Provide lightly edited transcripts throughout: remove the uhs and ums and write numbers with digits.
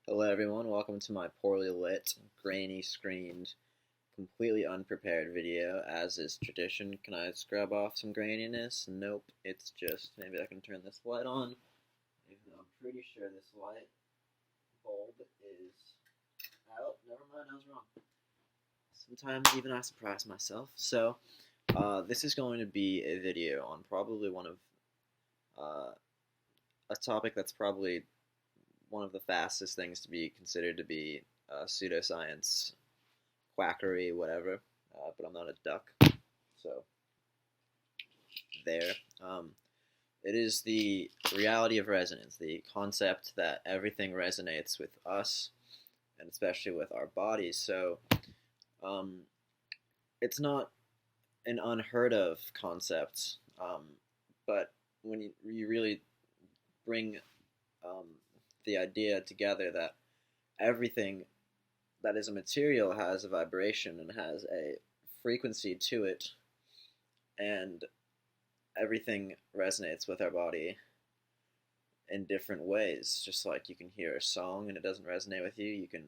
Hello everyone, welcome to my poorly lit, grainy screened, completely unprepared video. As is tradition, can I scrub off some graininess? Nope, it's just, maybe I can turn this light on, even though I'm pretty sure this light bulb is out. Never mind, I was wrong. Sometimes even I surprise myself. So, this is going to be a video on probably one of, a topic that's probably one of the fastest things to be considered to be pseudoscience, quackery, whatever. But I'm not a duck, so there. It is the reality of resonance, the concept that everything resonates with us, and especially with our bodies. So it's not an unheard of concept, but when you really bring the idea together that everything that is a material has a vibration and has a frequency to it, and everything resonates with our body in different ways. Just like you can hear a song and it doesn't resonate with you, you can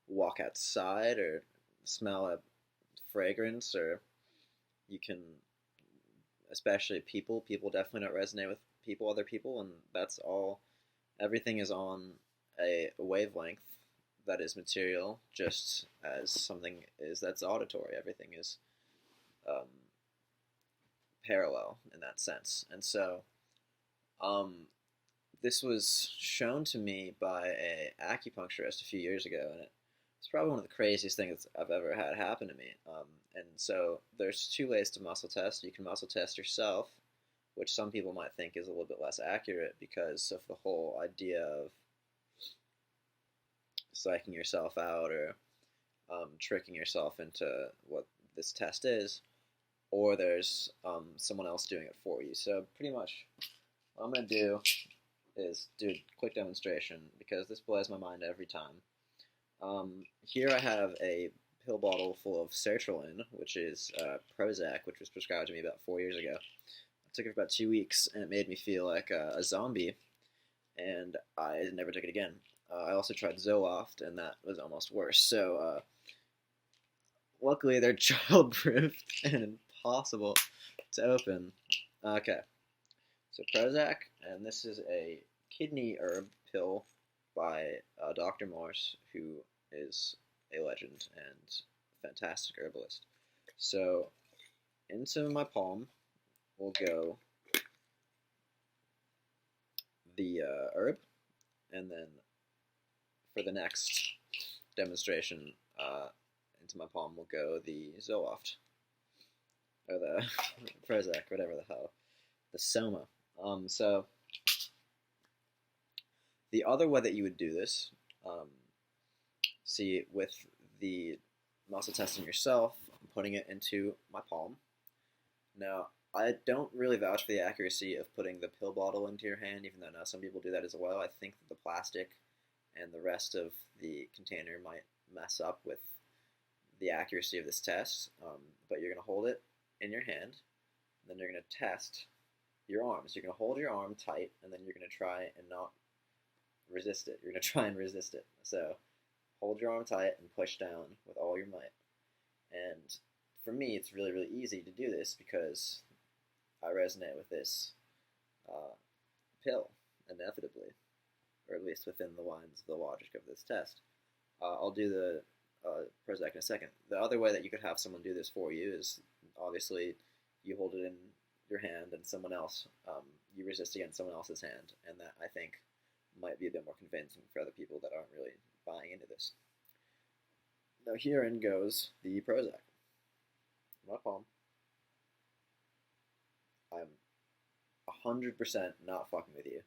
walk outside or smell a fragrance, or you can, especially people definitely don't resonate with other people, and that's all. Everything is on a wavelength that is material, just as something is that's auditory. Everything is parallel in that sense. And so this was shown to me by a acupuncturist a few years ago, and it's probably one of the craziest things I've ever had happen to me. And so there's two ways to muscle test. You can muscle test yourself, which some people might think is a little bit less accurate because of the whole idea of psyching yourself out or tricking yourself into what this test is, or there's someone else doing it for you. So pretty much what I'm going to do is do a quick demonstration because this blows my mind every time. Here I have a pill bottle full of sertraline, which is Prozac, which was prescribed to me about 4 years ago. I took it for about 2 weeks, and it made me feel like a zombie, and I never took it again. I also tried Zoloft, and that was almost worse. So luckily they're child-proofed and impossible to open. Okay, so Prozac, and this is a kidney herb pill by Dr. Morse, who is a legend and fantastic herbalist. So into my palm will go the herb, and then for the next demonstration, into my palm will go the Zoloft, or the Prozac, whatever the hell, the Soma. So the other way that you would do this, see, with the muscle testing yourself, I'm putting it into my palm. Now, I don't really vouch for the accuracy of putting the pill bottle into your hand, even though now some people do that as well. I think that the plastic and the rest of the container might mess up with the accuracy of this test, but you're going to hold it in your hand, and then you're going to test your arms. You're going to hold your arm tight, and then you're going to try and not resist it. You're going to try and resist it. So hold your arm tight and push down with all your might. And for me, it's really, really easy to do this because I resonate with this pill, inevitably, or at least within the lines of the logic of this test. I'll do the Prozac in a second. The other way that you could have someone do this for you is, obviously, you hold it in your hand and someone else, you resist against someone else's hand, and that, I think, might be a bit more convincing for other people that aren't really buying into this. Now herein goes the Prozac. My palm. I'm 100% not fucking with you,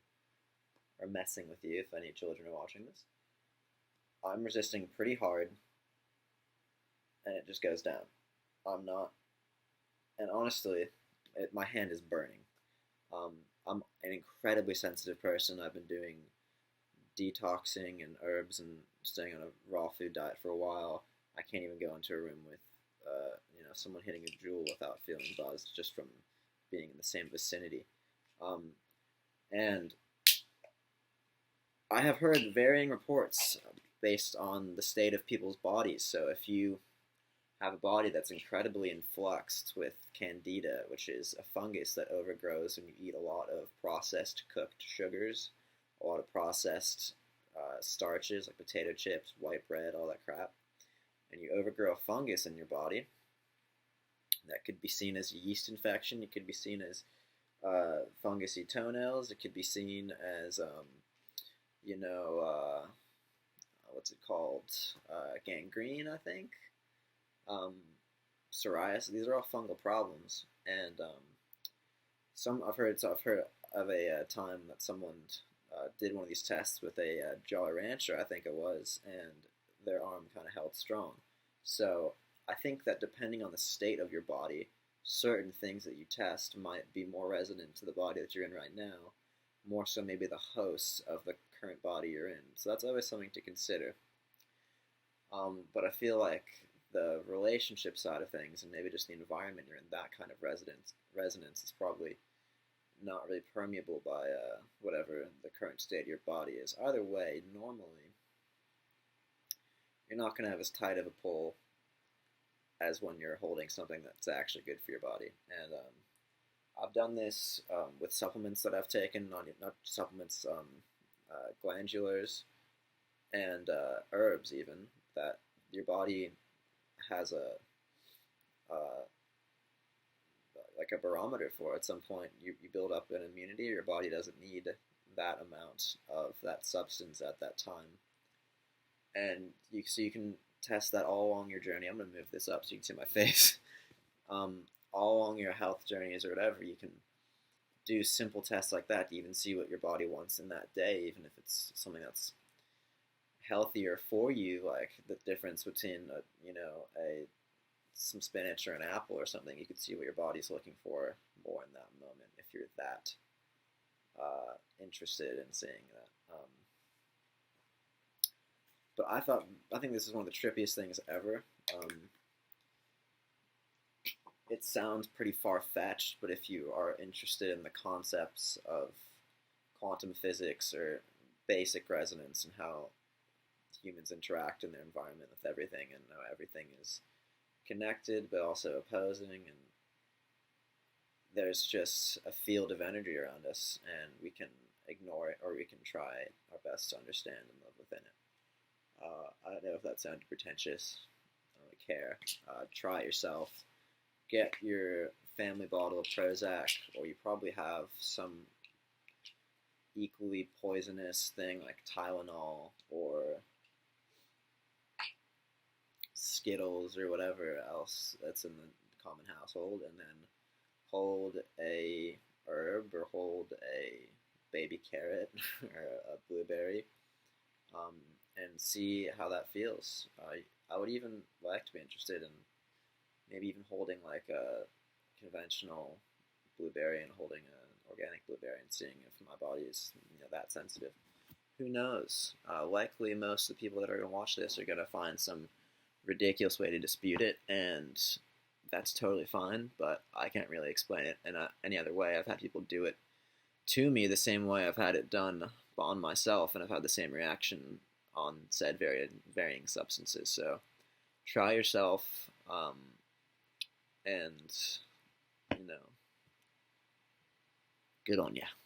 or messing with you if any children are watching this. I'm resisting pretty hard, and it just goes down. I'm not, and honestly, my hand is burning. I'm an incredibly sensitive person. I've been doing detoxing and herbs and staying on a raw food diet for a while. I can't even go into a room with someone hitting a jewel without feeling buzzed just from being in the same vicinity. And I have heard varying reports based on the state of people's bodies. So if you have a body that's incredibly influxed with candida, which is a fungus that overgrows when you eat a lot of processed cooked sugars, a lot of processed starches like potato chips, white bread, all that crap, and you overgrow a fungus in your body, that could be seen as a yeast infection. It could be seen as fungusy toenails. It could be seen as, you know, what's it called? Gangrene, I think. Um, Psoriasis. These are all fungal problems, and some I've heard of a time that someone did one of these tests with a Jolly Rancher, I think it was, and their arm kind of held strong. So I think that depending on the state of your body, certain things that you test might be more resonant to the body that you're in right now, more so maybe the host of the current body you're in. So that's always something to consider. But I feel like the relationship side of things and maybe just the environment you're in, that kind of resonance is probably not really permeable by whatever the current state of your body is. Either way, normally you're not going to have as tight of a pull as when you're holding something that's actually good for your body. And I've done this with supplements that I've taken, not supplements, glandulars and herbs even, that your body has uh, like a barometer for. At some point you build up an immunity. Your body doesn't need that amount of that substance at that time, and you can test that all along your journey. I'm gonna move this up so you can see my face. All along your health journeys or whatever, you can do simple tests like that to even see what your body wants in that day, even if it's something that's healthier for you, like the difference between a some spinach or an apple or something. You could see what your body's looking for more in that moment if you're that interested in seeing that. But I think this is one of the trippiest things ever. It sounds pretty far-fetched, but if you are interested in the concepts of quantum physics or basic resonance and how humans interact in their environment with everything and how everything is connected but also opposing, and there's just a field of energy around us, and we can ignore it or we can try our best to understand and live within it. I don't know if that sounded pretentious. I don't really care. Try it yourself. Get your family bottle of Prozac, or you probably have some equally poisonous thing like Tylenol or Skittles or whatever else that's in the common household, and then hold a herb or hold a baby carrot or a blueberry, um, and see how that feels. I would even like to be interested in maybe even holding like a conventional blueberry and holding an organic blueberry and seeing if my body is that sensitive. Who knows? Likely most of the people that are going to watch this are going to find some ridiculous way to dispute it, and that's totally fine, but I can't really explain it in any other way. I've had people do it to me the same way I've had it done on myself, and I've had the same reaction on said varying substances. So try yourself, and good on ya.